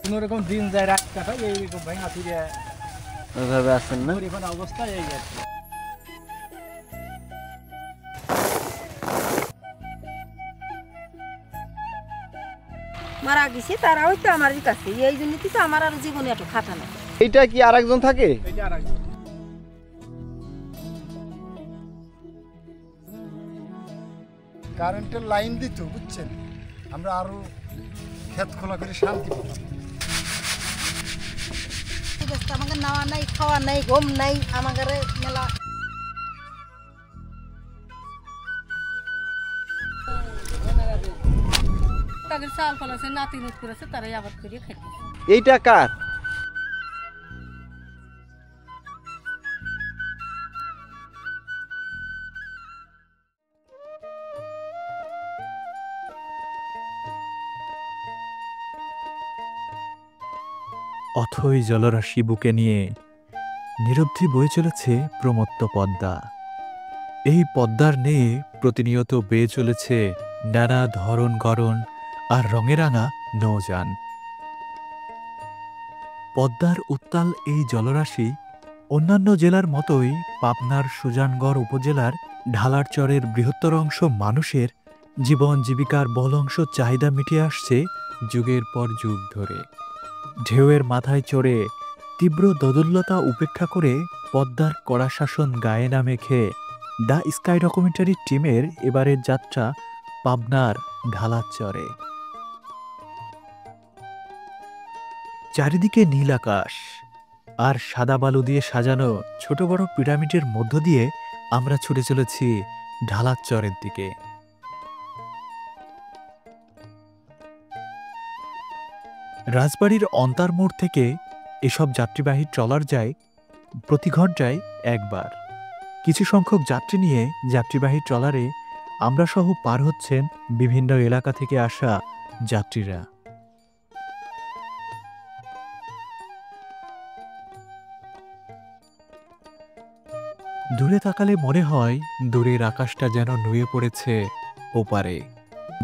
কোনোরকম দিন যায় রাত কাটায় এইরকম ভাঙা ফিরে ওইভাবে আছেন না? অবস্থা এই আর কি। মারা গেছে তারা হয়তো আমার কাছে, এই জন্য তো আমার আর জীবনে এত খাটা না। এইটা কি আরেকজন থাকে? এইটা আরেকজন। কারেন্টের লাইন দিত, বুঝছেন, আমরা আরো ক্ষেত খোলা করে শান্তি পেতাম। আমাকে নাওয়া নাই, খাওয়া নাই, ঘুম নাই, আমাদের মেলা তাদের চাল ফলাছে, নাতি নুত করেছে, তারাই আবাদ করিয়ে খাইতে। এইটা কার? অথই জলরাশি বুকে নিয়ে নিরবধি বয়ে চলেছে প্রমত্ত পদ্মা। এই পদ্মার নেয়ে প্রতিনিয়ত বেয়ে চলেছে নানা ধরন গড়ন আর রঙে রাঙা নৌযান। পদ্মার উত্তাল এই জলরাশি অন্যান্য জেলার মতোই পাবনার সুজানগড় উপজেলার ঢালারচরের বৃহত্তর অংশ মানুষের জীবন জীবিকার বল অংশ চাহিদা মিটিয়ে আসছে যুগের পর যুগ ধরে। ঢেউয়ের মাথায় চড়ে তীব্র দোদুল্যতা উপেক্ষা করে পদ্মার কড়া শাসন গায়ে না মেখে দ্য স্কাই ডকুমেন্টারি টিমের এবারের যাত্রা পাবনার ঢালারচরে। চারিদিকে নীল আকাশ আর সাদা বালু দিয়ে সাজানো ছোট বড় পিরামিডের মধ্য দিয়ে আমরা ছুটে চলেছি ঢালারচরের দিকে। রাজবাড়ির অন্তারমোড় থেকে এসব যাত্রীবাহী ট্রলার যায় প্রতি ঘন্টায় একবার। কিছু সংখ্যক যাত্রী নিয়ে যাত্রীবাহী ট্রলারে আমরা সহ পার হচ্ছেন বিভিন্ন এলাকা থেকে আসা যাত্রীরা। দূরে তাকালে মনে হয় দূরের আকাশটা যেন নুয়ে পড়েছে ওপারে।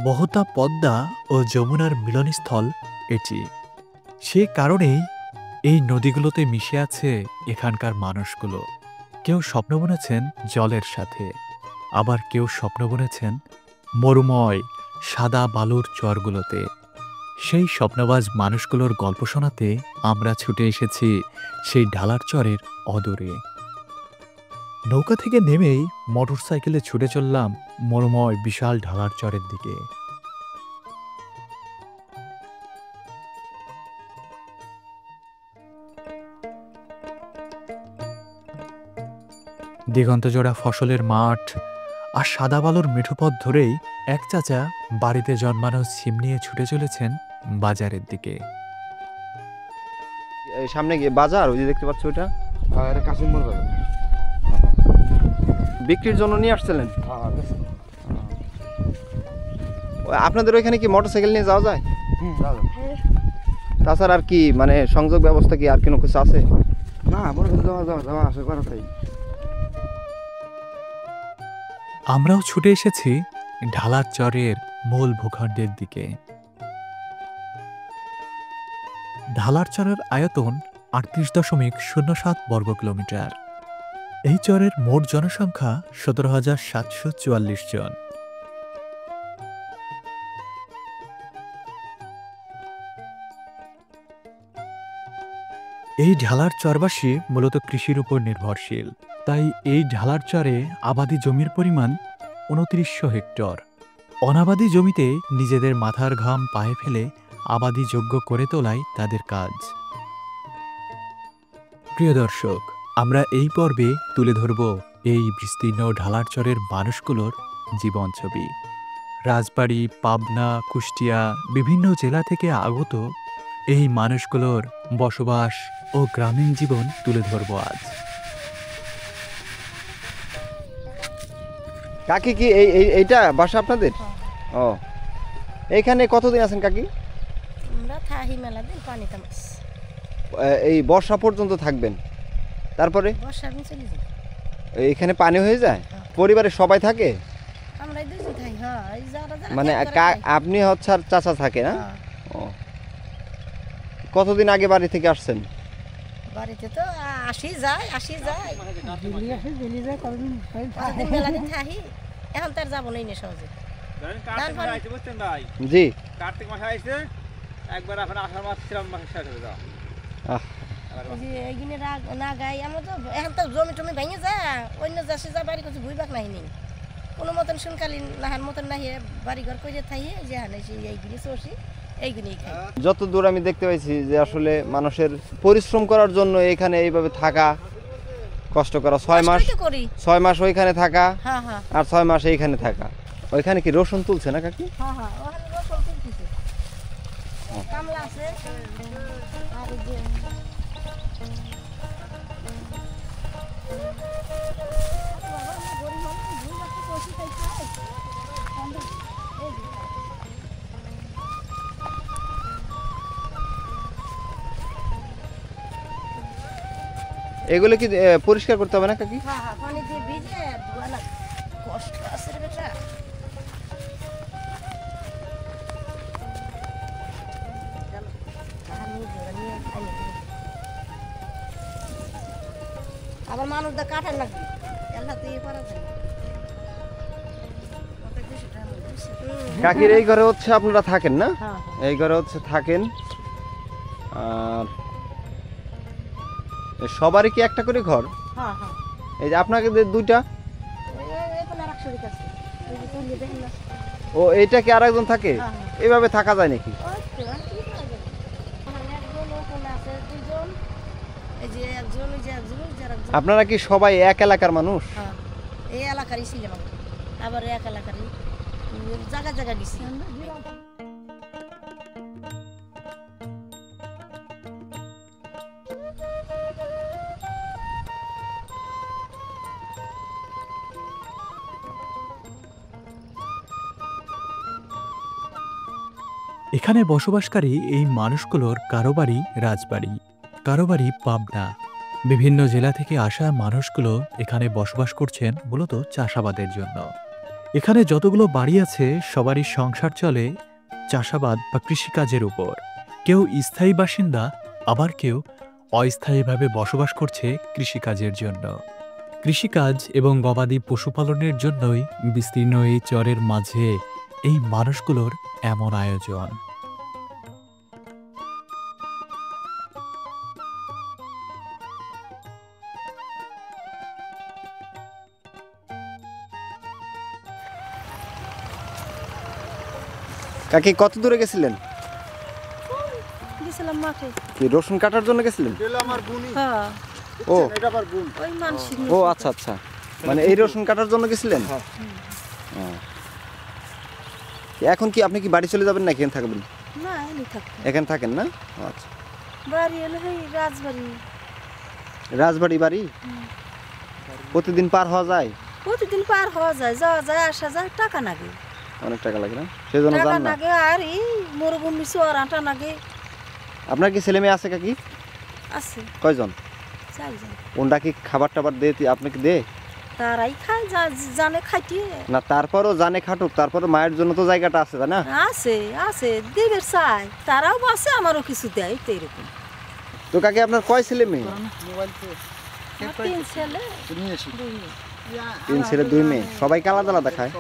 বহতা পদ্মা ও যমুনার মিলনস্থল এটি। সে কারণেই এই নদীগুলোতে মিশে আছে এখানকার মানুষগুলো। কেউ স্বপ্ন বুনেছেন জলের সাথে, আবার কেউ স্বপ্ন বুনেছেন মরুময় সাদা বালুর চরগুলোতে। সেই স্বপ্নবাজ মানুষগুলোর গল্প শোনাতে আমরা ছুটে এসেছি সেই ঢালারচরের অদূরে। নৌকা থেকে নেমেই মোটরসাইকেলে ছুটে চললাম মরুময় বিশাল ঢালারচরের দিকে। দিগন্তজোড়া ফসলের মাঠ আর সাদা বালুর মিঠু পথ ধরেই এক চাচা বাড়িতে জন্মানো সিম নিয়ে ছুটে চলেছেন বাজারের দিকে। সামনে গিয়ে বাজার, ওই যে দেখতে পাচ্ছ ওটা কাশিমপুর বাজার। বিক্রির জন্য নিয়ে আসছিলেন? আপনাদের ওইখানে কি মোটরসাইকেল নিয়ে যাওয়া যায়? তাছাড়া আর কি মানে সংযোগ ব্যবস্থা কি আর কোনো কিছু আছে? না, যাওয়া আসে করা তাই। আমরাও ছুটে এসেছি ঢালারচরের মূল ভূখণ্ডের দিকে। ঢালারচরের আয়তন ৩৮.07 বর্গ কিলোমিটার। এই চরের মোট জনসংখ্যা ১৭,৭৪৪ জন। এই ঢালার চরবাসী মূলত কৃষির উপর নির্ভরশীল। তাই এই ঢালার চরে আবাদি জমির পরিমাণ ২৯০০ হেক্টর। অনাবাদি জমিতে নিজেদের মাথার ঘাম পায়ে ফেলে আবাদি যোগ্য করে তোলাই তাদের কাজ। প্রিয় দর্শক, আমরা এই পর্বে তুলে ধরব এই বিস্তীর্ণ ঢালার চরের মানুষগুলোর জীবন ছবি। রাজবাড়ী, পাবনা, কুষ্টিয়া বিভিন্ন জেলা থেকে আগত এই মানুষগুলোর বসবাস ও গ্রামীণ জীবন তুলে ধরব আজ। কাকি কি এইটা বাসা আপনাদের? ও, এইখানে কতদিন আছেন কাকি? আমরা থাহি মেলা দিন পানিতে মাছ। এই বর্ষা পর্যন্ত থাকবেন, তারপরে বর্ষার দিন চলে যাই। এইখানে পানি হয়ে যায়? পরিবারের সবাই থাকে? আমরা দুজন থাই। হ্যাঁ, এই যারা মানে আপনি হচ্ছে আর চাচা থাকে না? ও, কতদিন আগে বাড়ি থেকে আসছেন? বাড়িতে তো আসি যায় দিল্লি আসে দিল্লি যায় কতদিন কতদিন মেলাদিন থাকি এখন তার যাবো নাই না সহজে কার্তিক মাসে আইছে বুঝছেন ভাই, জি। কার্তিক মাসে আইছে একবার এখন আষাঢ় মাস শ্রাবণ মাসে শেষ হয়ে যাও। আহ, ওই যে এইখানে না গাই আমরা তো এখন তো জমি টমি ভেঙে যা অন্য যাচ্ছে যা বাড়ি কিছু ঘুরবাক নাই নেই কোনো মতন শুনকালীন নাহার মতন না বাড়ি ঘর করে থাকি যে হানে এইগুলি চষি এইগুলি খাই। যত দূর আমি দেখতে পাইছি যে আসলে মানুষের পরিশ্রম করার জন্য এখানে এইভাবে থাকা কষ্ট করা, 6 মাস কষ্টই তো করি 6 মাস ওইখানে থাকা হ্যাঁ হ্যাঁ আর 6 মাস এইখানে থাকা। ওইখানে কি রসুন তুলছে না কাকি? হ্যাঁ হ্যাঁ ওখানে রসুন তুলতেছে কামলা আছে আর এই যে এগুলো কি পরিষ্কার করতে হবে না কাকি? হ্যাঁ হ্যাঁ পানি দিয়ে ভিজে ধোয়া না কষ্ট আছে রে বেটা চলো নিয়ে আনি দিই। আবার মানুষ দা কাঠার লাগবে এল্লা তুই করা যায় কাকির এই ঘরে হচ্ছে আপনারা থাকেন না? হ্যাঁ এই ঘরে হচ্ছে থাকেন। আর সবারই কি একটা করে ঘর? হ্যাঁ হ্যাঁ এই যে আপনাকে যে দুইটা, এখন আর একশো আছে ওই যে তুলিয়ে দেখেন না ও এইটা কি আর একজন থাকে? হ্যাঁ, হ্যাঁ। এইভাবে থাকা যায় নাকি? ওই তো, আর কি করা যাবে? ওখানে একজন, ওখানে আছে দুজন, এই যে একজন, ওই যে একজন, ওই যে আরেকজন। আপনারা কি সবাই এক এলাকার মানুষ? হ্যাঁ, এই এলাকারই ছিলাম আমি। আবার এক এলাকারই জায়গা জায়গা গেছি এখানে বসবাসকারী এই মানুষগুলোর কারো বাড়ি রাজবাড়ি, কারো বাড়ি পাবনা। বিভিন্ন জেলা থেকে আসা মানুষগুলো এখানে বসবাস করছেন মূলত চাষাবাদের জন্য। এখানে যতগুলো বাড়ি আছে সবারই সংসার চলে চাষাবাদ বা কৃষিকাজের উপর। কেউ স্থায়ী বাসিন্দা, আবার কেউ অস্থায়ীভাবে বসবাস করছে কৃষিকাজের জন্য। কৃষিকাজ এবং গবাদি পশুপালনের জন্যই বিস্তীর্ণ এই চরের মাঝে এই মানুষগুলোর এমন আয়োজন। কাকি কত দূরে গেছিলেন? গেছিলাম মাঠে কি রসুন কাটার জন্য গেছিলেন? এটা আমার বুনি, হ্যাঁ ও এটা আমার বুন। ওই মানুষ ও আচ্ছা আচ্ছা, মানে এই রসুন কাটার জন্য গেছিলেন? হ্যাঁ। ও। এখন কি আপনি কি বাড়ি চলে যাবেন না এখানে থাকবেন? না এনে থাকতো এখানে থাকেন না? ও আচ্ছা। বাড়ি এলে এই রাজবাড়ি রাজবাড়ি বাড়ি প্রতিদিন পার হওয়া যায়? প্রতিদিন পার হওয়া যায়, যাওয়া যায়, আসা যায়, টাকা লাগে, অনেক টাকা লাগে না? সেজন্য টাকা যান না? লাগে। আর এই মরুভূমি চোর আটা লাগে। আপনার কি ছেলে মেয়ে আছে কাকি? আছে কয়জন? চারজন। ওনটা কি খাবার টাবার দে আপনাকে দে? তারাই খায়, জানে খাইতে না তারপরও জানে খাটুক, তারপরও মায়ের জন্য তো জায়গাটা আছে তাই না? আছে আছে দেবের চাই, তারাও বাসে, আমারও কিছু দেয়, তো এরকম। তো কাকি আপনার কয় ছেলে মেয়ে? মোবাইল তো আমার 3 ছেলে নিয়ে এসি। 2 মেয়ে। 3 ছেলে 2 মেয়ে, সবাইকে আলাদা আলাদা খায়?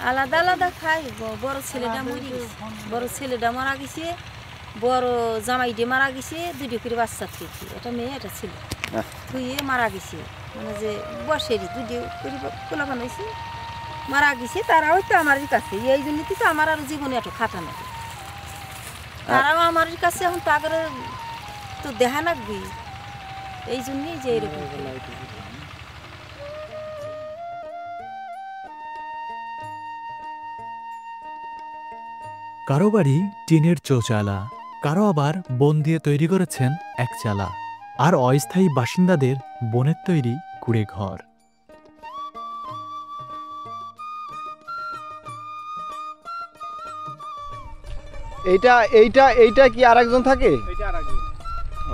আলাদা আলাদা খাই। বড় ছেলেটা মরে গেছে, বড় ছেলেটা মারা গেছে, বড় জামাইটি মারা গেছে, 2টি করে বাচ্চা থেকে, এটা মেয়ে এটা ছিল আহ। ধুয়ে মারা গেছে, মানে যে বসেরই 2টি করে পোলা বানাইছে মারা গেছে। তারা হয়তো আমার কাছে, এই জন্যই তো আমার আর জীবনে এত খাটা নাকি, তারাও আমার কাছে এখন তাদের তো দেখা লাগবে, এই জন্যই যে এরকম। কারো বাড়ি টিনের চৌচালা, কারো আবার বন দিয়ে তৈরি করেছেন একচালা, আর অস্থায়ী বাসিন্দাদের বনের তৈরি কুড়ে ঘর। এইটা এইটা এইটা কি আরেকজন থাকে? এটা আর আগে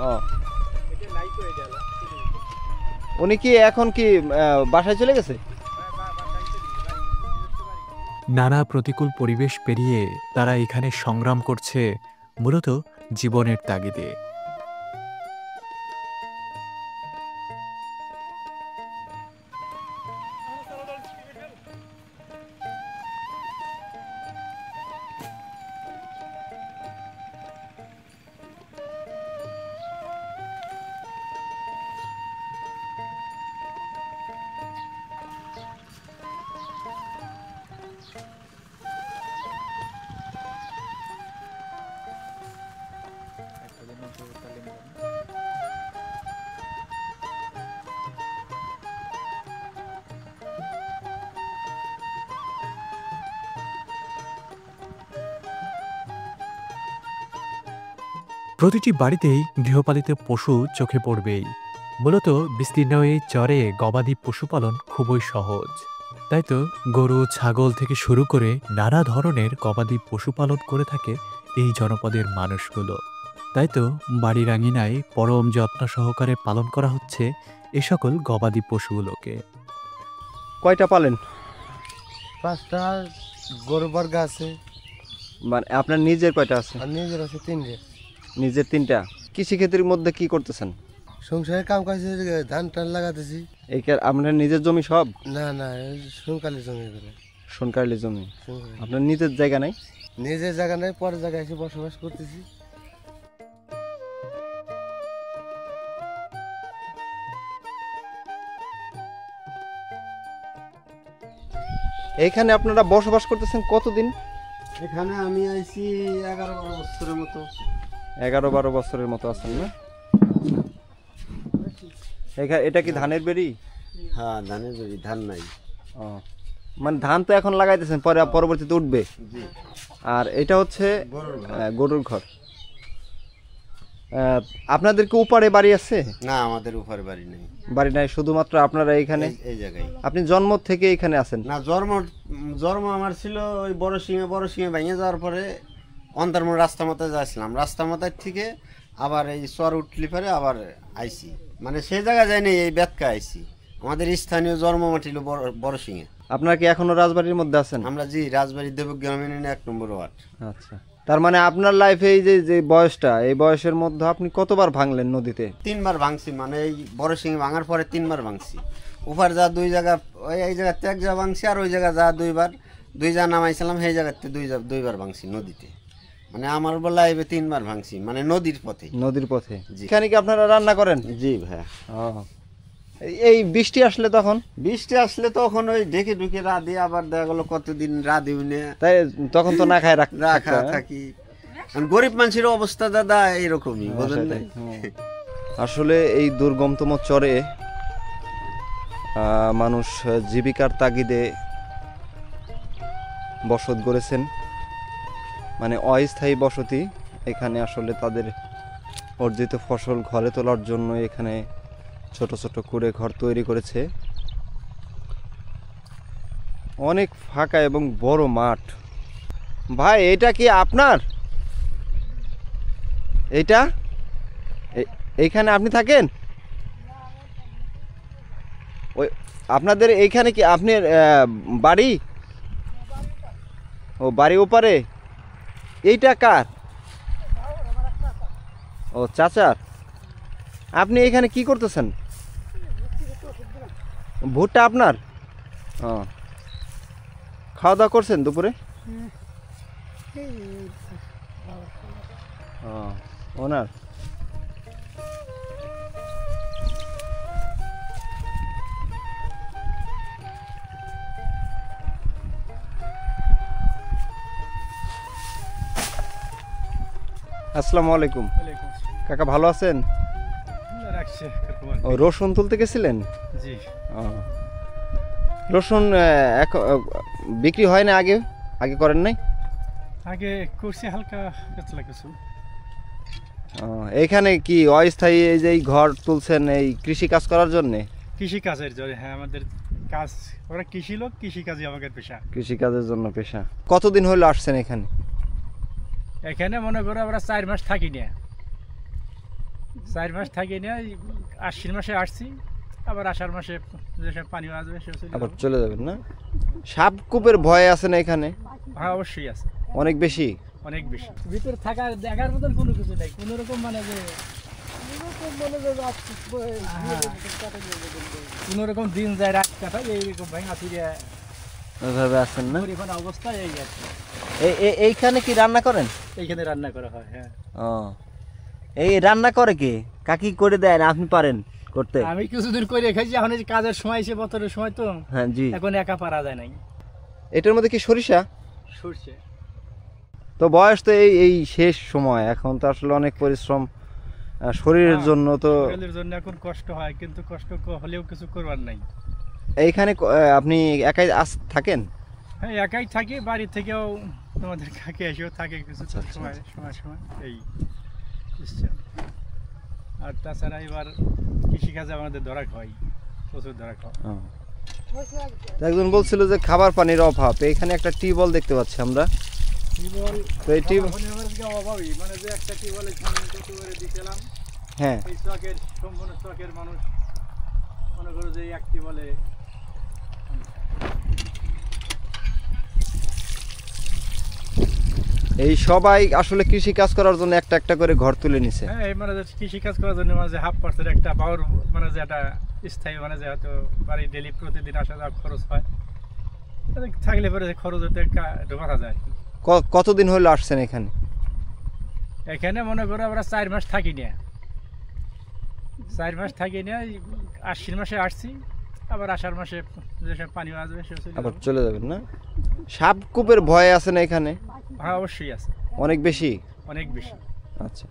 ও, এটা নাই তো এটা হলো উনি কি এখন কি বাসায় চলে গেছে? নানা প্রতিকূল পরিবেশ পেরিয়ে তারা এখানে সংগ্রাম করছে মূলত জীবনের তাগিদে। প্রতিটি বাড়িতেই গৃহপালিত পশু চোখে পড়বেই। মূলত বিস্তীর্ণ এই চরে গবাদি পশুপালন খুবই সহজ। তাই তো গরু ছাগল থেকে শুরু করে নানা ধরনের গবাদি পশুপালন করে থাকে এই জনপদের মানুষগুলো। তাই তো বাড়ির আঙিনায় পরম যত্ন সহকারে পালন করা হচ্ছে এ সকল গবাদি পশুগুলোকে। কয়টা পালেন? 5টা গরু বর্গা আছে, মানে আপনার নিজের কয়টা আছে? আর নিজের আছে 3টে। নিজের 3টা। কৃষিক্ষেত্রের মধ্যে কি করতেছেন? সংসারে কাম কাজে ধান টান লাগাতেছি। আপনার নিজের জমি সব? না না, সোনকালে জমি করে। সোনকারলি জমি। আপনার নিজের জায়গা নাই? নিজের জায়গা নাই, পরের জায়গায় এসে বসবাস করতেছি। এইখানে আপনারা বসবাস করতেছেন কতদিন? এখানে আমি আইছি 11-12 বছরের মতো। 11-12 বছরের মতো আছেন না? এটা কি ধানের বেরি? হ্যাঁ, ধানের বেরি, ধান নাই। ও, মানে ধান তো এখন লাগাইতেছেন, পরে পরবর্তীতে উঠবে। আর এটা হচ্ছে গরুর ঘর। আপনাদের কি উপারে বাড়ি আছে? না, আমাদের উপরে বাড়ি নেই। বাড়ি নাই, শুধুমাত্র আপনারা এইখানে এই জায়গায়। আপনি জন্ম থেকে এখানে আছেন? না, জন্ম আমার ছিল ওই বড় সিংহে ভেঙে যাওয়ার পরে অন্তর্মন রাস্তা মাথায় যাচ্ছিলাম। রাস্তা মাথায় থেকে আবার এই চর উঠলি পরে আবার আইছি, মানে সেই জায়গায় যায়নি, এই বেতকা আইছি। আমাদের স্থানীয় জন্মমাটি হলো বড় সিংহে। আপনারা কি এখনো রাজবাড়ির মধ্যে আছেন? আমরা জি রাজবাড়ি দেবগ্রাম 1 নম্বর ওয়ার্ড। আচ্ছা, তার মানে আপনার লাইফে এই যে বয়সটা, এই বয়সের মধ্যে আপনি কতবার ভাঙলেন নদীতে? 3বার ভাঙছি, মানে এই বড় সিংহে ভাঙার পরে 3বার ভাঙছি। উপার যা 2 জায়গা, এই জায়গাতে 1 জায়গা ভাঙছি, আর ওই জায়গা যা 2বার, 2 জায়গা নামাইছিলাম, সেই জায়গাতে 2বার ভাঙছি নদীতে। মানে আমার লাইফে 3বার ভাঙছি, মানে নদীর পথে। নদীর পথে। এখানে কি আপনারা রান্না করেন? জি ভাই। এই বৃষ্টি আসলে তখন? বৃষ্টি আসলে তখন ওই ঢেকে ঢুকে রাধি, আবার দেখা গেলো কতদিন রাধিও নে, তাই তখন তো না খায় রাখা থাকি। গরিব মানুষের অবস্থা দাদা এইরকমই, বুঝলেন না? আসলে এই দুর্গমতম চরে মানুষ জীবিকার তাগিদে বসত গড়েছেন, মানে অস্থায়ী বসতি। এখানে আসলে তাদের অর্জিত ফসল ঘরে তোলার জন্য এখানে ছোট ছোট করে ঘর তৈরি করেছে। অনেক ফাঁকা এবং বড় মাঠ। ভাই, এটা কি আপনার? এইটা এইখানে আপনি থাকেন? ওই আপনাদের এইখানে কি আপনার বাড়ি? ও, বাড়ি ওপারে। এইটা কার? ও, চাচার। আপনি এখানে কি করতেছেন? ভুট্টা আপনার? ও, খাওয়া দাওয়া করছেন দুপুরে? ও, ওনার। আসসালামু আলাইকুম। কাকা ভালো আছেন? ও, রসুন তুলতে গেছিলেন? জি। রসুন বিক্রি হয় না? আগে করেন নাই? আগে করছি হালকা কিছু। এইখানে কি অস্থায়ী এই যে ঘর তুলছেন এই কৃষি কাজ করার জন্য? কৃষি কাজের জন্য, হ্যাঁ, আমাদের কাজ, ওরা কৃষি লোক, কৃষি কাজই আমাদের পেশা। কৃষি কাজের জন্য পেশা। কতদিন হলো আসছেন এখানে? এখানে মনে করো আমরা 4 মাস থাকি না। 4 মাস থাকি না, আশ্বিন মাসে আসছি, আবার আষাঢ় মাসে যেসব পানি আসবে আবার চলে যাবেন না? সাপকূপের ভয় আছে না এখানে? হ্যাঁ, অবশ্যই আছে। অনেক বেশি? অনেক বেশি ভিতরে থাকা দেখার মতন কোনো কিছু নাই কোনো রকম মানে যে কোনো রকম দিন যায় রাত কাটায় এইরকম ভাঙা ফিরে ওইভাবে আছেন না? এখন অবস্থা এই আছে। এইখানে কি রান্না করেন? এইখানে রান্না করা হয়। হ্যাঁ, ও, এই রান্না করে কে? কাকি করে দেন, আপনি পারেন করতে? আমি কিছুদিন করে রেখেছি, এখন এই যে কাজের সময় এসে বছরের সময় তো হ্যাঁ জি। এখন একা পারা যায় নাই। এটার মধ্যে কি সরিষা? সরষে তো বয়স তো এই শেষ সময়, এখন তো আসলে অনেক পরিশ্রম শরীরের জন্য, তো শরীরের জন্য এখন কষ্ট হয়, কিন্তু কষ্ট হলেও কিছু করবার নাই। এইখানে আপনি একাই থাকেন? হ্যাঁ, একাই থাকি, বাড়ি থেকেও তোমাদের কাকে এসেও থাকে কিছু আচ্ছা, আচ্ছা, সময় সময় সময় এই বুঝছেন। আর তাছাড়া এবার কৃষিকাজে আমাদের ধরা হয়, প্রচুর ধরা হয়। ও। একজন বলছিল যে খাবার পানির অভাব, এখানে একটা টিউবওয়েল দেখতে পাচ্ছি আমরা। টিউবওয়েল তো এই অভাবই, মানে যে একটা টিউবওয়েল এখানে করে দিয়েছিলাম, হ্যাঁ, এই চকের সম্পূর্ণ চকের মানুষ মনে করো যে এক টিউবওয়েলে এই সবাই আসলে কৃষি কাজ করার জন্য একটা একটা করে ঘর তুলে নিছে। হ্যাঁ, এই মানে যে কৃষিকাজ করার জন্য মানে যে 1/2% একটা পাওয়ার মানে যে একটা স্থায়ী মানে যে হয়তো বাড়ি ডেলি প্রতিদিন আসা যাওয়া খরচ হয়, তাহলে থাকলে পরে যে খরচ হতে ঢোকা যায়। কতদিন হলো আসছেন এখানে? এখানে মনে করো আমরা 4 মাস থাকি না, 4 মাস থাকি না, আশ্বিন মাসে আসছি, আবার আষাঢ় মাসে যে সব পানি আসবে সে আবার চলে যাবেন না? সাপ কূপের ভয় আছে না এখানে? হ্যাঁ, অবশ্যই আছে, অনেক বেশি। অনেক বেশি আচ্ছা,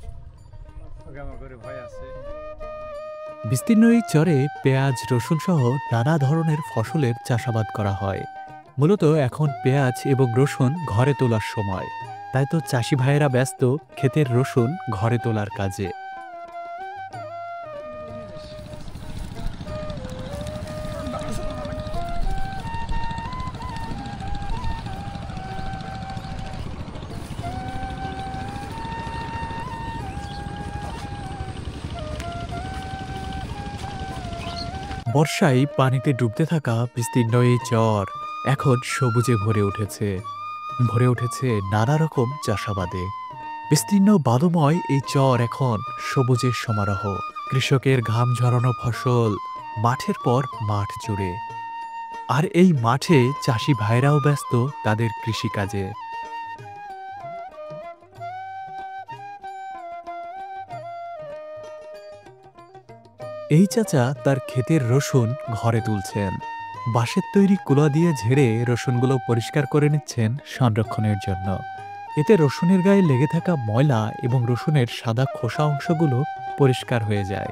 ওগামা করে ভয় আছে। বিস্তীর্ণ এই চরে পেঁয়াজ, রসুন সহ নানা ধরনের ফসলের চাষাবাদ করা হয়। মূলত এখন পেঁয়াজ এবং রসুন ঘরে তোলার সময়, তাই তো চাষি ভাইয়েরা ব্যস্ত ক্ষেতের রসুন ঘরে তোলার কাজে। বর্ষায় পানিতে ডুবতে থাকা বিস্তীর্ণ এই চর এখন সবুজে ভরে উঠেছে নানা রকম চাষাবাদে। বিস্তীর্ণ বালুময় এই চর এখন সবুজের সমারোহ, কৃষকের ঘাম ঝরানো ফসল মাঠের পর মাঠ জুড়ে। আর এই মাঠে চাষি ভাইরাও ব্যস্ত তাদের কৃষিকাজে। এই চাচা তার ক্ষেতের রসুন ঘরে তুলছেন। বাঁশের তৈরি কুলা দিয়ে ঝেড়ে রসুনগুলো পরিষ্কার করে নিচ্ছেন সংরক্ষণের জন্য। এতে রসুনের গায়ে লেগে থাকা ময়লা এবং রসুনের সাদা খোসা অংশগুলো পরিষ্কার হয়ে যায়।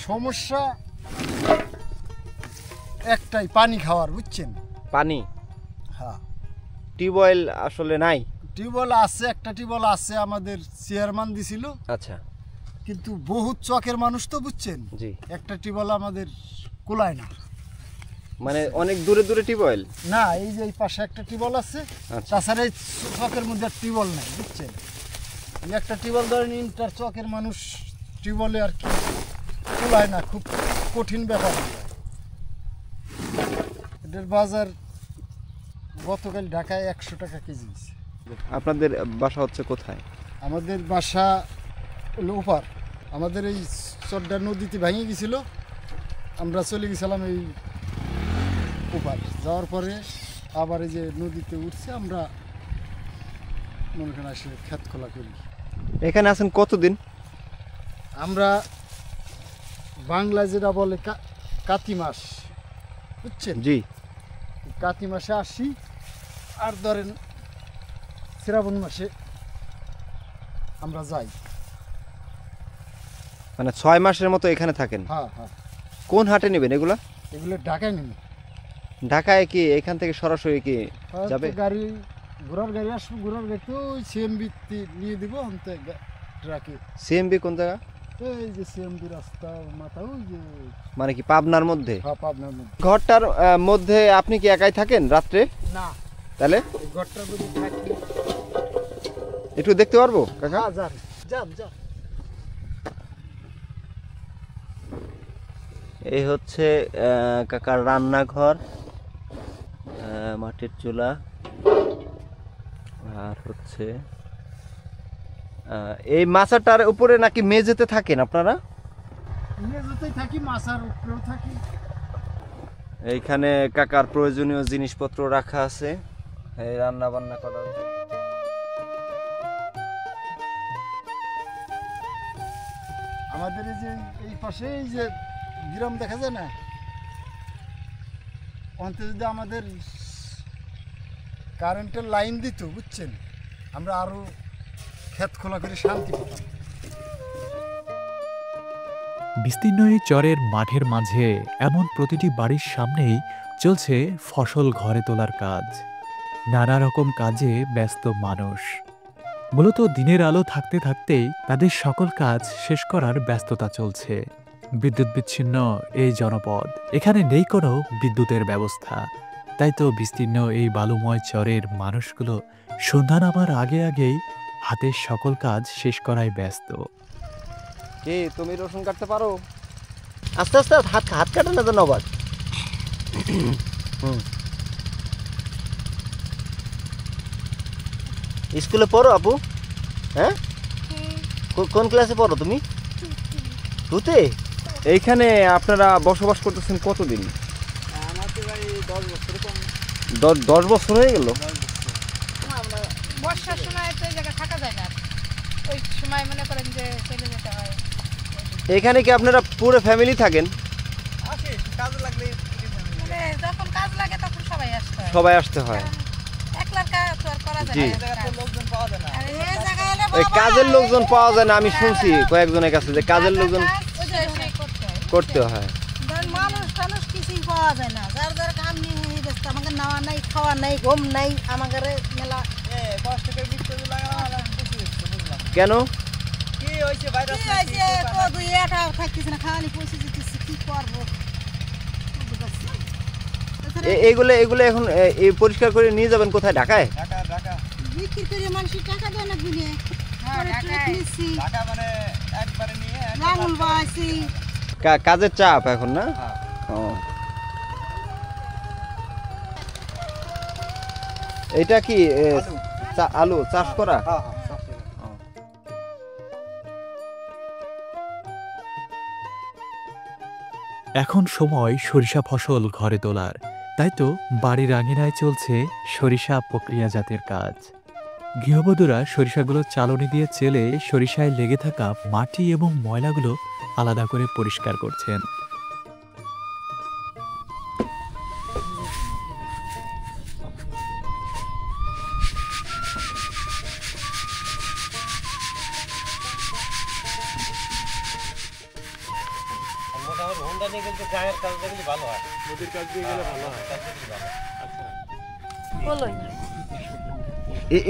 সমস্যা একটাই, পানি খাওয়ার, বুঝছেন? পানি। হ্যাঁ, টিউবওয়েল আসলে নাই? টিউবওয়েল আছে, একটা টিউবওয়েল আছে, আমাদের চেয়ারম্যান দিছিল, আচ্ছা, কিন্তু বহুত চকের মানুষ তো, বুঝছেন? জি। একটা টিউবওয়েল আমাদের কোলায় না, মানে অনেক দূরে দূরে টিউবওয়েল না, এই যে এই পাশে একটা টিউবওয়েল আছে, আচ্ছা। তাছাড়া এই চকের মধ্যে টিউবওয়েল নাই, বুঝছেন? এই একটা টিউবওয়েল ধরেন, ইন্টার চকের মানুষ টিউবওয়েলে আর কি কোলায় না, খুব কঠিন ব্যাপার হয়ে যায়। এটার বাজার গতকাল ঢাকায় 100 টাকা কেজি দিচ্ছে। আপনাদের বাসা হচ্ছে কোথায়? আমাদের বাসা হলো ওপার, আমাদের এই চড্ডা নদীতে ভেঙে গেছিল, আমরা চলে গেছিলাম এই ওপার, যাওয়ার পরে আবার এই যে নদীতে উঠছে, আমরা মনে করেন আসে ক্ষেত খোলা করি। এখানে আছেন কতদিন? আমরা বাংলায় যেটা বলে কাতি মাস, বুঝছেন? জি। কাতি মাসে আসি, আর ধরেন শ্রাবণ মাসে আমরা যাই। মানে 6 মাসের মতো এখানে থাকেন? হ্যাঁ হ্যাঁ। কোন হাটে নেবেন এগুলা? এগুলো ঢাকায় নেব। ঢাকায় কি এখান থেকে সরাসরি কি যাবে? গাড়ি, ঘোড়ার গাড়ি আসবো, ঘোড়ার গাড়ি তো ওই সিএমবি নিয়ে দিব অন্তে ট্রাকে। সিএমবি কোন জায়গা? এই যে সিএমবি রাস্তা মাথা, ওই যে। মানে কি পাবনার মধ্যে? হ্যাঁ, পাবনার মধ্যে। ঘরটার মধ্যে আপনি কি একাই থাকেন রাত্রে? না, তাহলে এই ঘরটার মধ্যে থাকি। একটু দেখতে পারবো কাকা? যান যান যান। এই হচ্ছে কাকার রান্নাঘর, মাটির চুলা, আর হচ্ছে এই মাছটার উপরে নাকি মেঝেতে থাকেন আপনারা? মেঝেতেই থাকি, মাছার উপরেও থাকি। এইখানে কাকার প্রয়োজনীয় জিনিসপত্র রাখা আছে, এই রান্না বান্না করার। আমাদের এই যে এই পাশে এই যে গ্রাম দেখা যায় না, অন্তে যদি আমাদের কারেন্টের লাইন দিত, বুঝছেন, আমরা আরো ক্ষেত খোলা করে শান্তি পেতাম। বিস্তীর্ণ এই চরের মাঠের মাঝে এমন প্রতিটি বাড়ির সামনেই চলছে ফসল ঘরে তোলার কাজ। নানা রকম কাজে ব্যস্ত মানুষ। মূলত দিনের আলো থাকতে থাকতেই তাদের সকল কাজ শেষ করার ব্যস্ততা চলছে। বিদ্যুৎ বিচ্ছিন্ন এই জনপদ, এখানে নেই কোনো বিদ্যুতের ব্যবস্থা। তাই তো বিস্তীর্ণ এই বালুময় চরের মানুষগুলো সন্ধ্যা নামার আগে আগেই হাতের সকল কাজ শেষ করায় ব্যস্ত। কি তুমি রসুন কাটতে পারো? আস্তে আস্তে হাত হাত কাটে না যেন আবার। স্কুলে পড়ো আপু? হ্যাঁ, কোন ক্লাসে পড়ো তুমি? টুতে। এইখানে আপনারা বসবাস করতেছেন কতদিন? 10 বছর হয়ে গেল। বর্ষার সময় তো এই জায়গায় থাকা যায় না, ওই সময় মনে করেন যে চলে যেতে হয়। এখানে কি আপনারা পুরো ফ্যামিলি থাকেন? মানে যখন কাজ লাগে তখন সবাই আসতে হয়। সবাই আসতে হয়। একলার কাজ তো আর করা যায় জি। না। আর এই জায়গায় হলে এই বাবা, কাজের লোকজন পাওয়া যায় না, আমি শুনছি কয়েকজনের কাছে যে কাজের লোকজন কাজ ওই যে সেই করতে হয়। করতে হয়। ধরেন মানুষ কিছুই পাওয়া যায় না, যার যার কাম নিয়ে ব্যস্ত। আমাকে নাওয়া নাই, খাওয়া নাই, ঘুম নাই, আমাকে মেলা কেন? কি হয়েছে, দুই এটাও থাকতেছে না, খাওয়ানি পয়সা দিতেছি, কি করবো? এগুলো এখন এই পরিষ্কার করে নিয়ে যাবেন কোথায়? ঢাকায়? বিক্রি করে মানুষের টাকা দেয় না বুঝে লাঙল বাড়াইছি। কাজের চাপ এখন না? ও। এটা কি আলু চাষ করা? এখন সময় সরিষা ফসল ঘরে তোলার। তাই তো বাড়ির আঙিনায় চলছে সরিষা প্রক্রিয়াজাতের কাজ। গৃহবধূরা সরিষাগুলো চালনি দিয়ে চেলে সরিষায় লেগে থাকা মাটি এবং ময়লাগুলো আলাদা করে পরিষ্কার করছেন।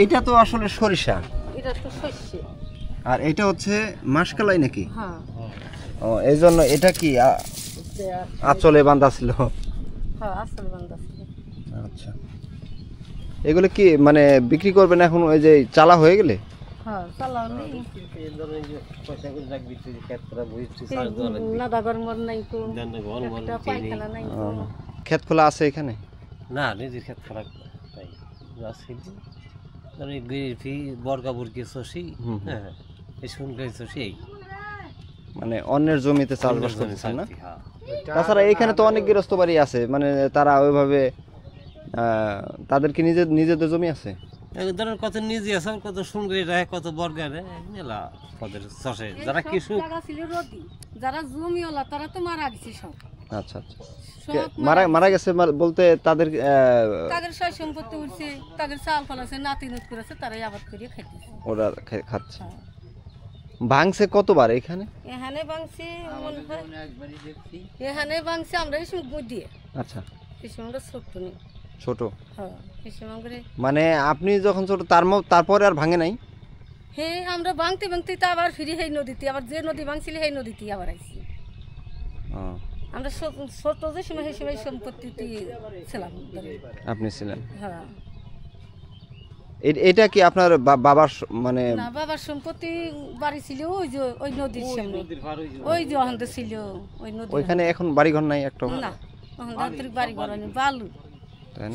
এটা তো আসলে সরিষা, এটা তো শস্য। আর এটা হচ্ছে মাসকালাই নাকি? হ্যাঁ, ও, এই জন্য এটা কি আঁচলে বাঁধা ছিল? হ্যাঁ, আসল বান্দা ছিল। আচ্ছা, এগুলো কি মানে বিক্রি করবেন এখন ওই যে চালা হয়ে গেলে? হ্যাঁ, চালাও নেই, নাদা গরমর নাই তো, একটা পায়খানা নাই তো। ক্ষেত খোলা আছে এখানে? না, নিজের ক্ষেত খারাপ তাই বর্গা বুর্গি চষি, হ্যাঁ, এই শুনকাই চষি, এই মানে অন্যের জমিতে চাষবাস করতেছেন না? তাছাড়া এখানে তো অনেক গৃহস্থ বাড়ি আছে, মানে তারা ওইভাবে তাদের কি নিজেদের জমি আছে? ধরেন কত নিজে আছে, কত শুনকাই রায়, কত বর্গা রে মেলা পদের চষে, যারা কৃষক। যারা জমিওয়ালা তারা তো মারা গেছে সব। আচ্ছা আচ্ছা, মারা গেছে বলতে তাদের তাদের সয় সম্পত্তি উঠছে, তাদের চাল ফল আছে, নাতি নুত করেছে, তারাই আবাদ করে খাইতেছে, ওরা খাচ্ছে। ভাঙছে কতবার এখানে? এখানে ভাঙছে এখানে ভাঙছে আমরা এই সময় বই দিয়ে। আচ্ছা, এই সময় আমরা ছোট্ট নেই, ছোট। হ্যাঁ, এই সময় করে মানে আপনি যখন ছোট তারপরে আর ভাঙে নাই? হ্যাঁ, আমরা ভাঙতে ভাঙতে তো আবার ফিরে সেই নদীতে, আবার যে নদী ভাঙছিল সেই নদীতে আবার আইছি। আমরা ছোট যে সময় সেই সময় সম্পত্তিতে ছিলাম। আপনি ছিলেন? হ্যাঁ। এটা কি আপনার বাবার মানে? না, বাবার সম্পত্তি বাড়ি ছিল ওই যে ওই নদীর সামনে, ওই যে ওখান ছিল ওই নদী। ওইখানে এখন বাড়িঘর নাই একটা? না, ওখান বাড়ি ঘর নেই, বালু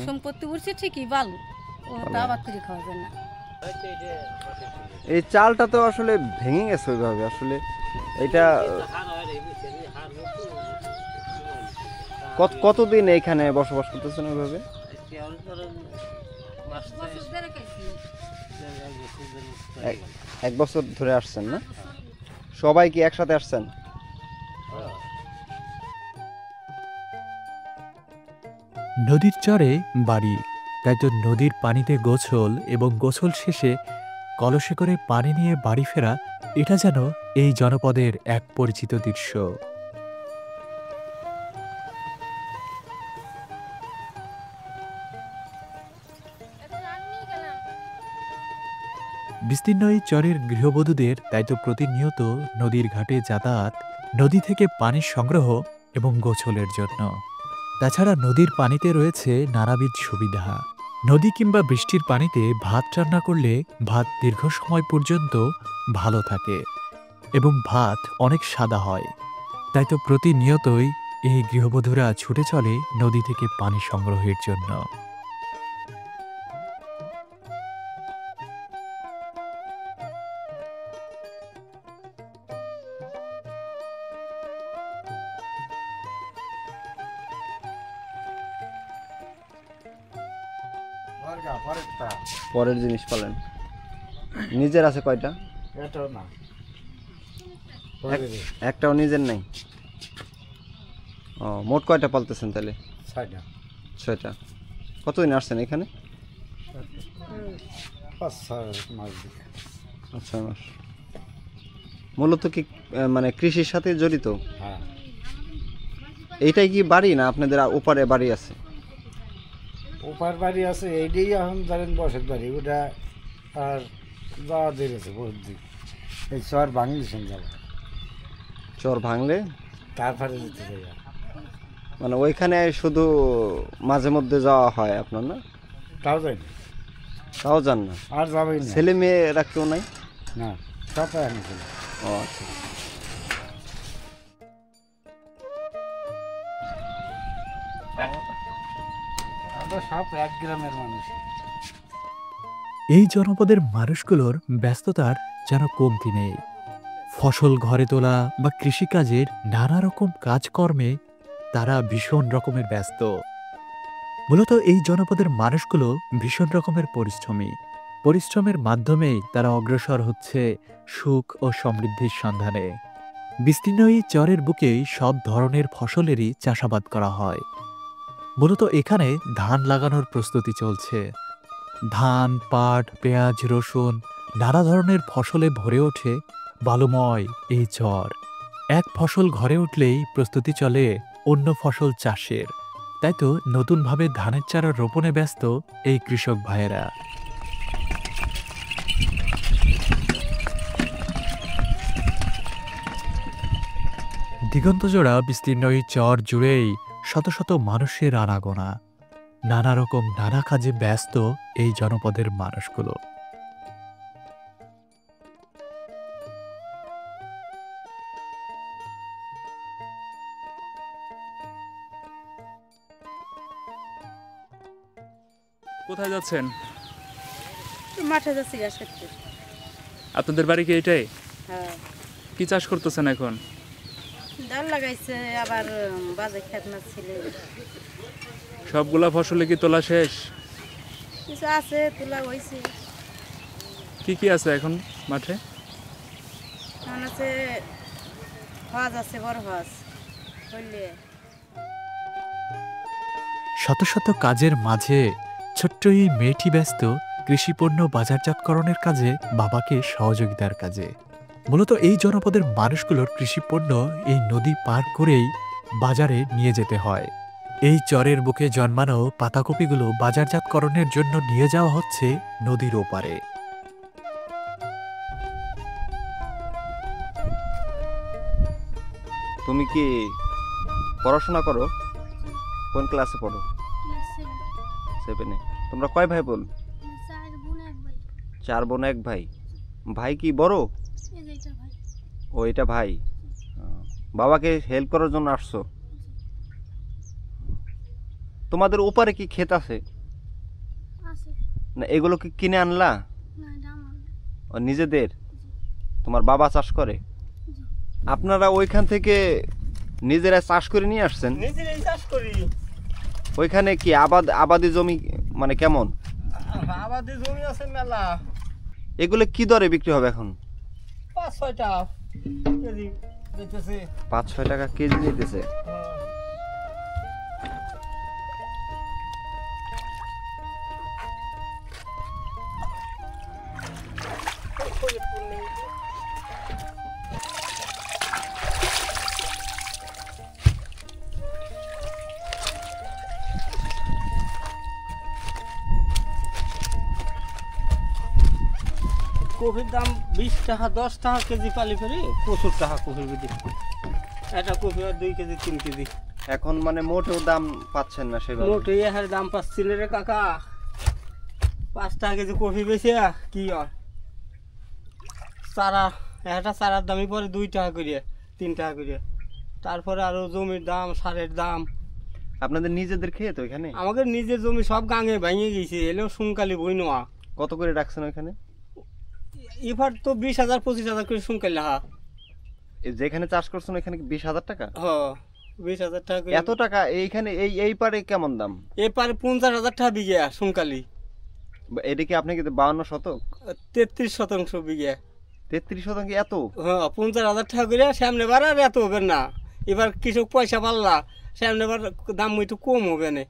সম্পত্তি উঠছে ঠিকই, বালু ও তা আবাদ করে খাওয়া যায় না। এই চালটা তো আসলে ভেঙে গেছে ওইভাবে, আসলে এটা কতদিন এইখানে বসবাস করতেছেন ওইভাবে? এক বছর ধরে আসছেন না? সবাই কি একসাথে আসছেন? নদীর চরে বাড়ি, তাই তো নদীর পানিতে গোসল এবং গোসল শেষে কলসে করে পানি নিয়ে বাড়ি ফেরা, এটা যেন এই জনপদের এক পরিচিত দৃশ্য। বিস্তীর্ণ এই চরের গৃহবধূদের তাই তো প্রতিনিয়ত নদীর ঘাটে যাতায়াত, নদী থেকে পানি সংগ্রহ এবং গোসলের জন্য। তাছাড়া নদীর পানিতে রয়েছে নানাবিধ সুবিধা। নদী কিংবা বৃষ্টির পানিতে ভাত রান্না করলে ভাত দীর্ঘ সময় পর্যন্ত ভালো থাকে এবং ভাত অনেক সাদা হয়। তাই তো প্রতিনিয়তই এই গৃহবধূরা ছুটে চলে নদী থেকে পানি সংগ্রহের জন্য। পরের জিনিস পালেন, নিজের আছে কয়টা? এটাও না, একটাও নিজের নাই। ও, মোট কয়টা পালতেছেন তাহলে? 6টা। কতদিন আসছেন এখানে? 5-6 মাস। আচ্ছা, মাস। মূলত কি মানে কৃষির সাথে জড়িত? হ্যাঁ। এইটাই কি বাড়ি না আপনাদের ওপারে বাড়ি আছে? ওপার বাড়ি আছে, এইটাই এখন ধরেন বসত বাড়ি। ওটা আর যাওয়া দিয়েছে বহুত দিন, এই চর ভাঙলেছেন যাবে, চর ভাঙলে তারপরে যেতে যাবে। মানে ওইখানে শুধু মাঝে মধ্যে যাওয়া হয় আপনার, না? তাও যাই না, তাও যান না? আর যাবেই না। ছেলে মেয়েরা কেউ নাই? না, সব এখানে ছিল। ও আচ্ছা। আমরা সব এক গ্রামের মানুষ। এই জনপদের মানুষগুলোর ব্যস্ততার যেন কমতি নেই। ফসল ঘরে তোলা বা কৃষিকাজের নানা রকম কাজকর্মে তারা ভীষণ রকমের ব্যস্ত। মূলত এই জনপদের মানুষগুলো ভীষণ রকমের পরিশ্রমী। পরিশ্রমের মাধ্যমেই তারা অগ্রসর হচ্ছে সুখ ও সমৃদ্ধির সন্ধানে। বিস্তীর্ণ এই চরের বুকেই সব ধরনের ফসলেরই চাষাবাদ করা হয়। মূলত এখানে ধান লাগানোর প্রস্তুতি চলছে। ধান, পাট, পেঁয়াজ, রসুন নানা ধরনের ফসলে ভরে ওঠে বালুময় এই চর। এক ফসল ঘরে উঠলেই প্রস্তুতি চলে অন্য ফসল চাষের। তাই তো নতুনভাবে ধানের চারা রোপণে ব্যস্ত এই কৃষক ভাইয়েরা। দিগন্তজোড়া বিস্তীর্ণ এই চর জুড়েই শত শত মানুষের আনাগোনা। নানা রকম নানা কাজে ব্যস্ত এই জনপদের মানুষগুলো। কোথায় যাচ্ছেন? মাঠে যাচ্ছি ঘাস কাটতে। আপনাদের বাড়ি কি এটাই? হ্যাঁ। কি চাষ করতেছেন এখন? ডাল লাগাইছে, আবার বাজে খেত মাছ ছিল। সবগুলা ফসলে কি তোলা শেষ? কিছু আছে, তোলা হয়েছে। কি কি আছে এখন মাঠে? এখন আছে হজ, আছে বড় হজ হইলে। শত শত কাজের মাঝে ছোট্ট এই মেয়েটি ব্যস্ত কৃষিপণ্য বাজারজাতকরণের কাজে, বাবাকে সহযোগিতার কাজে। মূলত এই জনপদের মানুষগুলোর কৃষিপণ্য এই নদী পার করেই বাজারে নিয়ে যেতে হয়। এই চরের বুকে জন্মানো পাতাকপিগুলো বাজারজাতকরণের জন্য নিয়ে যাওয়া হচ্ছে নদীর ওপারে। তুমি কি পড়াশোনা করো? কোন ক্লাসে পড়ো? 7-এ। তোমরা কয় ভাই বোন? 4 বোন 1 ভাই। ভাই কি বড়? ও, এটা ভাই। বাবাকে হেল্প করার জন্য আসছো? তোমাদের ওপারে কি ক্ষেত আছে? না, এগুলো কি কিনে আনলা? ও নিজেদের? তোমার বাবা চাষ করে? আপনারা ওইখান থেকে নিজেরা চাষ করে নিয়ে আসছেন? নিজেরাই চাষ করি। ওইখানে কি আবাদি জমি মানে কেমন? আবাদি জমি আছে মেলা। এগুলো কি দরে বিক্রি হবে এখন? 5-6 টাকা কেজি দিতেছে। 5-6 টাকা কেজি নিতেছে। কফির দাম 20 টাকা 10 টাকা কেজি পালি ফেরি, প্রচুর টাকা কফির বিধি। একটা কফি আর 2 কেজি 3 কেজি। এখন মানে মোটেও দাম পাচ্ছেন না সেভাবে? মোটে এর দাম পাচ্ছিল রে কাকা। 5 টাকা কেজি কফি বেশি কি হয়? চারা একটা চারার দামই পরে 2 টাকা করে 3 টাকা করে। তারপরে আরো জমির দাম, সারের দাম। আপনাদের নিজেদের খেয়ে তো এখানে? আমাদের নিজের জমি সব গাঙে ভেঙে গেছে, এলেও সুনকালি বই নোয়া। কত করে রাখছেন ওইখানে? এবার তো 20,000 25,000 করে সুনকালি লাহা। যেখানে চাষ করছেন ওইখানে কি 20,000 টাকা? হ্যাঁ 20,000 টাকা করে। এত টাকা এইখানে এই পারে কেমন দাম? এই পারে 50,000 টাকা বিঘা সুনকালি। এটা কি আপনি কি 52 শতক? 33% বিঘা। 33 শতাংশ এত? হ্যাঁ 50,000 টাকা করে। সামনে বার আর এত হবে না। এবার কৃষক পয়সা পাল্লা, সামনে বার দাম একটু কম হবে না।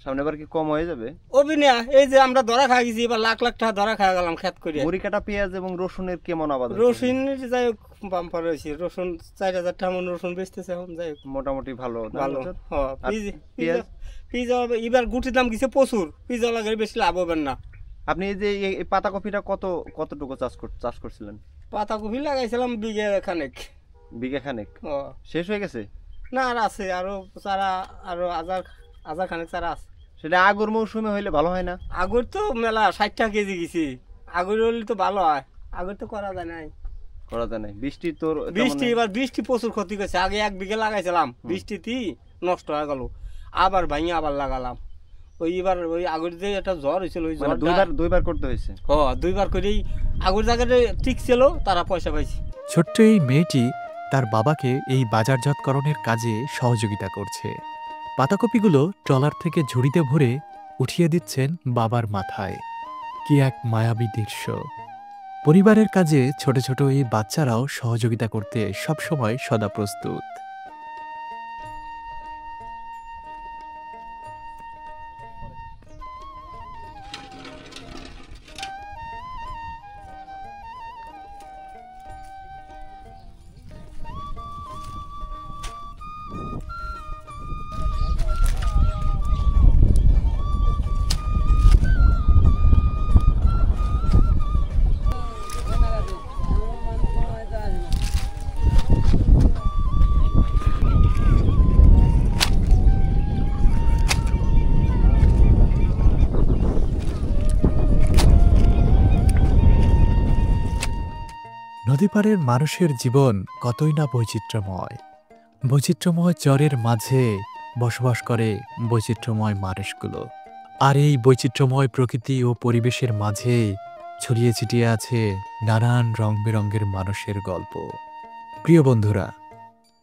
সামনে বার কি কম হয়ে যাবে? ওবি না, এই যে আমরা ধরা খাই গেছি, এবার লাখ লাখ টাকা ধরা খাওয়া গেলাম খেত করে। মুড়ি কাটা পেঁয়াজ এবং রসুনের কেমন আবাদ? রসুন যাই হোক বাম্পার হয়েছে। রসুন 4,000 টাকা মন রসুন বেচতেছে এখন, যাই হোক মোটামুটি ভালো। ভালো। হ্যাঁ পিজা এবার গুটির দাম গেছে প্রচুর। পিজা লাগে বেশি লাভ হবে না। আপনি এই যে এই পাতাকপিটা কতটুকু চাষ করছিলেন? পাতাকপি লাগাইছিলাম বিঘা খানেক। বিঘা খানেক? শেষ হয়ে গেছে? না আর আছে, আরো চারা আরো হাজার খানেক চারা আছে। সেটা আগুর মৌসুমে হইলে ভালো হয় না? আগুর তো মেলা 60 টাকা কেজি গেছি। আগুর হলে তো ভালো হয়, আগুর তো করা যায় নাই। বৃষ্টি এবার বৃষ্টি প্রচুর ক্ষতি করছে। আগে 1 বিঘা লাগাইছিলাম, বৃষ্টিতেই নষ্ট হয়ে গেল। আবার ভাঙি আবার লাগালাম। ওই এবার ওই আগুর যে একটা জ্বর হয়েছিল, ওই জ্বর দুইবার করতে হয়েছে। হ্যাঁ 2বার করেই আগুর জায়গাটা ঠিক ছিল, তারা পয়সা পাইছে। ছোট্ট এই মেয়েটি তার বাবাকে এই বাজারজাতকরণের কাজে সহযোগিতা করছে। পাতাকপিগুলো ট্রলার থেকে ঝুড়িতে ভরে উঠিয়ে দিচ্ছেন বাবার মাথায়। কি এক মায়াবী দৃশ্য! পরিবারের কাজে ছোট ছোট এই বাচ্চারাও সহযোগিতা করতে সবসময় সদা প্রস্তুত। নদীপাড়ের মানুষের জীবন কতই না বৈচিত্র্যময়। বৈচিত্র্যময় চরের মাঝে বসবাস করে বৈচিত্র্যময় মানুষগুলো। আর এই বৈচিত্র্যময় প্রকৃতি ও পরিবেশের মাঝে ছড়িয়ে ছিটিয়ে আছে নানান রং বেরঙের মানুষের গল্প। প্রিয় বন্ধুরা,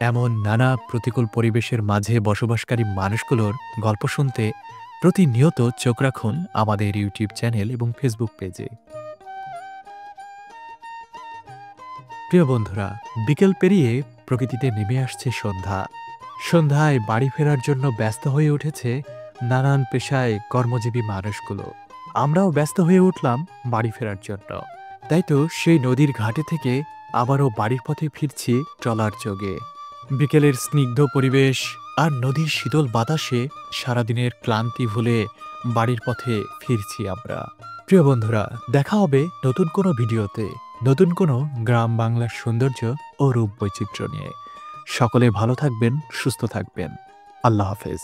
এমন নানা প্রতিকূল পরিবেশের মাঝে বসবাসকারী মানুষগুলোর গল্প শুনতে প্রতিনিয়ত চোখ রাখুন আমাদের ইউটিউব চ্যানেল এবং ফেসবুক পেজে। প্রিয় বন্ধুরা, বিকেল পেরিয়ে প্রকৃতিতে নেমে আসছে সন্ধ্যা। সন্ধ্যায় বাড়ি ফেরার জন্য ব্যস্ত হয়ে উঠেছে নানান পেশায় কর্মজীবী মানুষগুলো। আমরাও ব্যস্ত হয়ে উঠলাম বাড়ি ফেরার জন্য। তাই তো সেই নদীর ঘাটে থেকে আবারও বাড়ির পথে ফিরছি ট্রলার যোগে। বিকেলের স্নিগ্ধ পরিবেশ আর নদীর শীতল বাতাসে সারাদিনের ক্লান্তি ভুলে বাড়ির পথে ফিরছি আমরা। প্রিয় বন্ধুরা, দেখা হবে নতুন কোনো ভিডিওতে, নতুন কোনো গ্রাম বাংলার সৌন্দর্য ও রূপ বৈচিত্র্য নিয়ে। সকলে ভালো থাকবেন, সুস্থ থাকবেন। আল্লাহ হাফেজ।